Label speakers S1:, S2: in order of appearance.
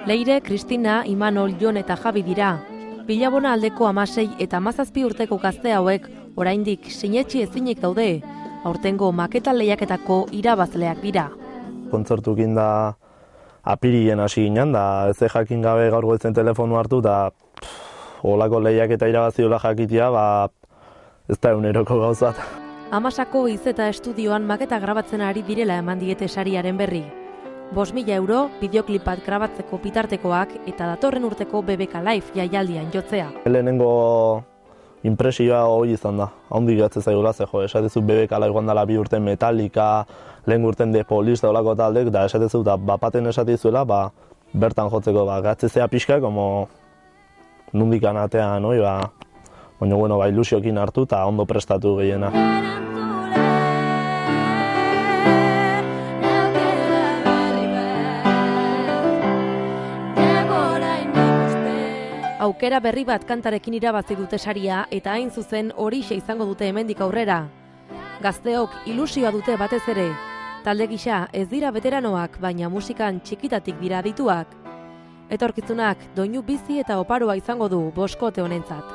S1: Leire, Kristina, Imanol, Jon eta Javi dira. Bilabona aldeko 16 eta 17 urteko gazte hauek oraindik sinetsi ezinik daude. Aurtengo maketa lehiaketako irabazleak dira.
S2: Kontzertukin da apirilien hasi ginen, da ez jakin gabe gaur goizen telefonu hartu, da olako lehiaketa irabaziola jakitia, ez da eguneroko gauzat.
S1: Amasako Izeta estudioan maketa grabatzen ari direla eman diete sariaren berri. 5.000 euro, bideoklip bat grabatzeko bitartekoak eta datorren urteko BBK Live jaialdian jotzea.
S2: Lehenengo impresioa hori izan da, haundi gatzen zaigula, esatezu BBK Live dela 2 urten Metallica, lehen urten The Police da olako taldek, da esatezu da bapaten esatizuela, bertan jotzeko gatzezea pixka, como nundik anatean, baina ilusiokin hartu eta ondo prestatu gehiena.
S1: Aukera berri bat kantarekin irabazi dute saria eta hain zuzen horixe izango dute hemendik aurrera. Gazteok ilusioa dute batez ere. Talde gisa ez dira veteranoak, baina musikan txikitatik dira adituak. Etorkizunak doinu bizi eta oparoa izango du boskote honentzat.